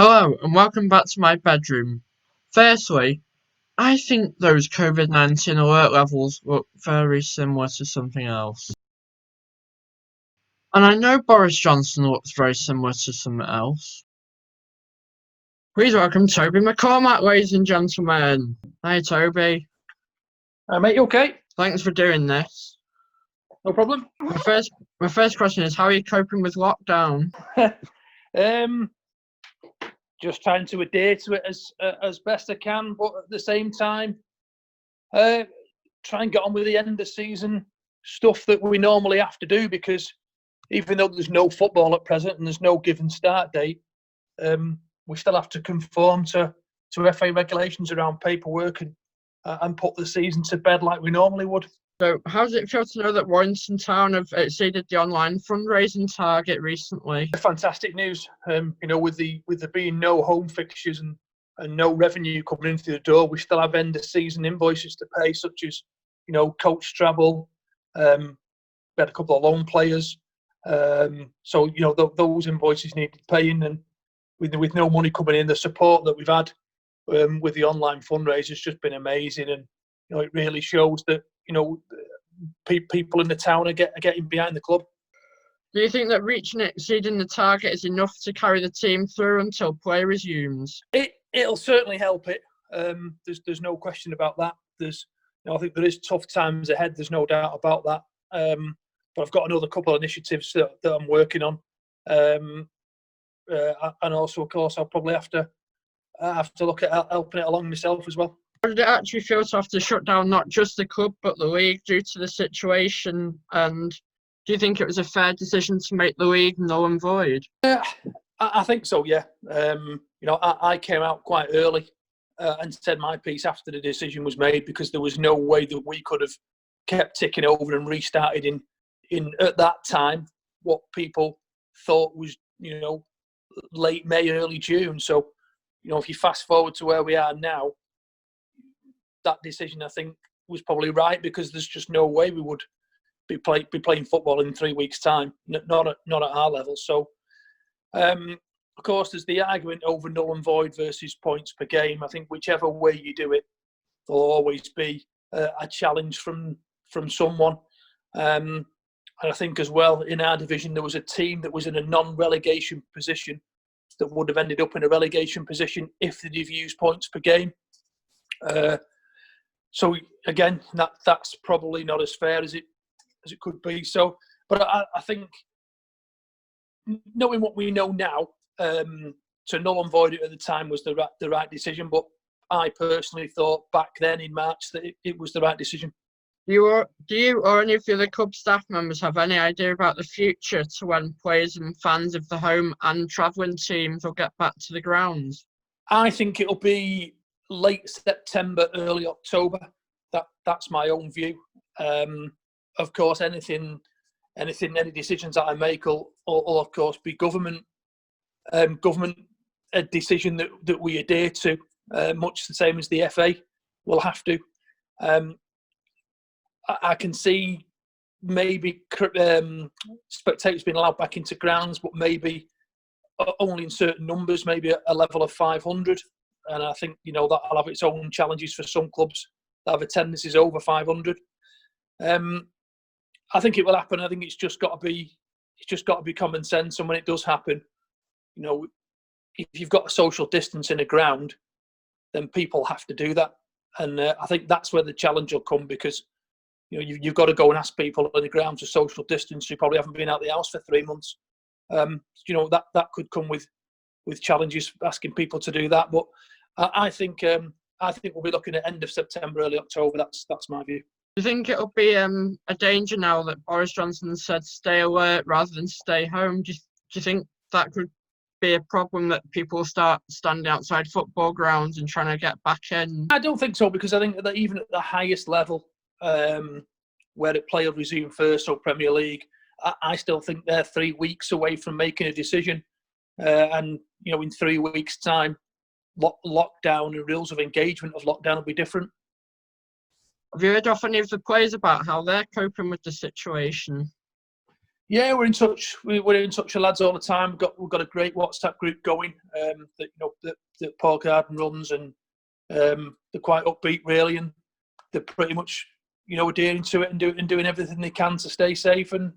Hello and welcome back to my bedroom. Firstly, I think those COVID-19 alert levels look very similar to something else. And I know Boris Johnson looks very similar to something else. Please welcome Toby Macormac, ladies and gentlemen. Hi Toby. Mate, you okay? Thanks for doing this. No problem. My first question is, how are you coping with lockdown? Just trying to adhere to it as best I can, but at the same time, try and get on with the end of season stuff that we normally have to do, because even though there's no football at present and there's no given start date, we still have to conform to FA regulations around paperwork and put the season to bed like we normally would. So, how does it feel to know that Warrington Town have exceeded the online fundraising target recently? Fantastic news. With the being no home fixtures and no revenue coming in through the door, we still have end of season invoices to pay, such as coach travel. We had a couple of loan players, so those invoices needed paying, and with no money coming in, the support that we've had with the online fundraiser has just been amazing, and it really shows that people in the town are getting behind the club. Do you think that reaching and exceeding the target is enough to carry the team through until play resumes? It'll certainly help it. There's no question about that. I think there is tough times ahead. There's no doubt about that. But I've got another couple of initiatives that I'm working on, and also, of course, I'll probably have to look at helping it along myself as well. How did it actually feel to have to shut down not just the club but the league due to the situation? And do you think it was a fair decision to make the league null and void? I think so, yeah. I came out quite early and said my piece after the decision was made, because there was no way that we could have kept ticking over and restarted in at that time what people thought was late May, early June. So if you fast forward to where we are now, that decision I think was probably right, because there's just no way we would be playing football in 3 weeks' time, not at our level. So, of course, there's the argument over null and void versus points per game. I think whichever way you do it, there'll always be a challenge from someone. And I think as well, in our division, there was a team that was in a non-relegation position that would have ended up in a relegation position if they'd have used points per game. So again, that's probably not as fair as it could be. So, but I think, knowing what we know now, to null and void it at the time was the right decision. But I personally thought back then in March that it was the right decision. Do you or any of the other club staff members have any idea about the future, to when players and fans of the home and travelling teams will get back to the grounds? I think it'll be late September, early October. That's my own view. Of course, any decisions that I make will of course be government a decision that we adhere to, much the same as the FA will have to. I can see maybe spectators being allowed back into grounds, but maybe only in certain numbers, maybe a level of 500. And I think that'll have its own challenges for some clubs that have attendances over 500. I think it will happen. I think it's just got to be common sense. And when it does happen, if you've got a social distance in a ground, then people have to do that. And I think that's where the challenge will come, because you've got to go and ask people in the ground to social distance who probably haven't been out the house for 3 months. That could come with challenges, asking people to do that. But I think we'll be looking at end of September, early October. That's my view. Do you think it'll be a danger now that Boris Johnson said stay alert rather than stay home? Do you think that could be a problem, that people start standing outside football grounds and trying to get back in? I don't think so, because I think that even at the highest level, where the play will resume first, so Premier League, I still think they're 3 weeks away from making a decision. And in 3 weeks' time, lockdown and rules of engagement of lockdown will be different. Have you heard off any of the players about how they're coping with the situation? Yeah, we're in touch. We're in touch with lads all the time. We've got a great WhatsApp group going that Paul Garden runs, and they're quite upbeat really, and they're pretty much adhering to it and doing everything they can to stay safe and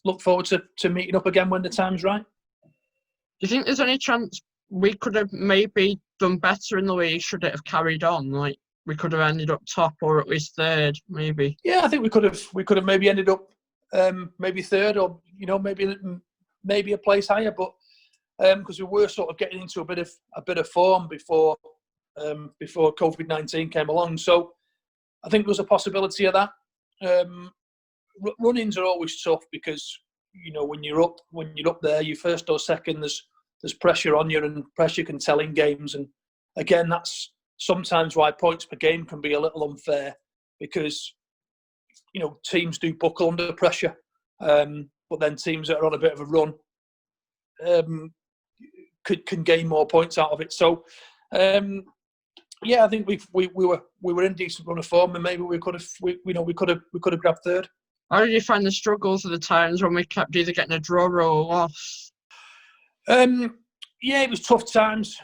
look forward to meeting up again when the time's right. Do you think there's any chance we could have maybe done better in the league should it have carried on? Like we could have ended up top or at least third, maybe. Yeah, I think we could have maybe ended up maybe third, or maybe a place higher, but because we were sort of getting into a bit of form before COVID-19 came along, so I think there was a possibility of that. Run-ins are always tough because when you're up there, you first or second, there's pressure on you, and pressure can tell in games. And again, that's sometimes why points per game can be a little unfair, because teams do buckle under pressure, but then teams that are on a bit of a run can gain more points out of it. So I think we were in decent run of form, and maybe we could have grabbed third. How did you find the struggles of the times when we kept either getting a draw or a loss? It was tough times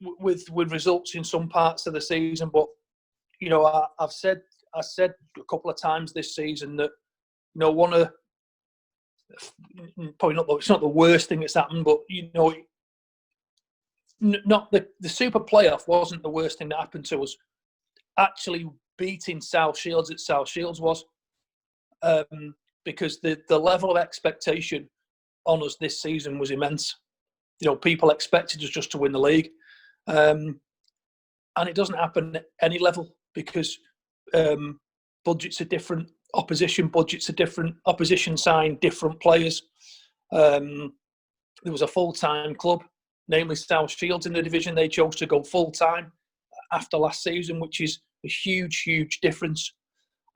with results in some parts of the season, but I said a couple of times this season that one of probably not it's not the worst thing that's happened, but not the Super Playoff wasn't the worst thing that happened to us. Actually beating South Shields at South Shields was, because the level of expectation on us this season was immense. People expected us just to win the league, and it doesn't happen at any level because budgets are different, opposition budgets are different, opposition sign different players. There was a full-time club, namely South Shields, in the division. They chose to go full-time after last season, which is a huge, huge difference.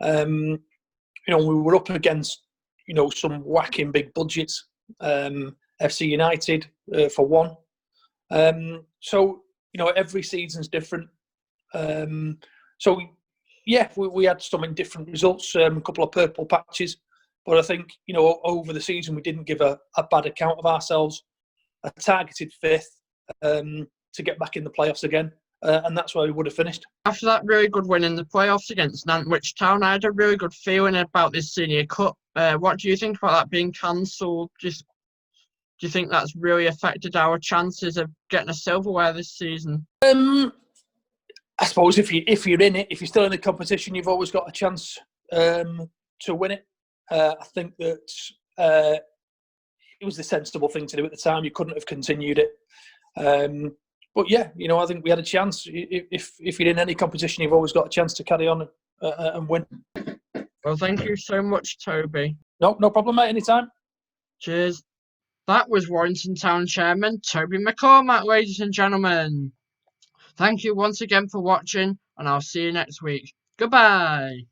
We were up against, some whacking big budgets, FC United for one. So, every season's different. We had some indifferent results, a couple of purple patches, but I think, over the season we didn't give a bad account of ourselves. A targeted fifth to get back in the playoffs again, and that's where we would have finished. After that really good win in the playoffs against Nantwich Town, I had a really good feeling about this Senior Cup. What do you think about that being cancelled? Do you think that's really affected our chances of getting a silverware this season? I suppose if you're in it, if you're still in the competition, you've always got a chance to win it. I think that it was the sensible thing to do at the time. You couldn't have continued it. But I think we had a chance. If you're in any competition, you've always got a chance to carry on and win. Well, thank you so much, Toby. No problem, mate. Anytime. Cheers. That was Warrington Town Chairman Toby Macormac, ladies and gentlemen. Thank you once again for watching, and I'll see you next week. Goodbye.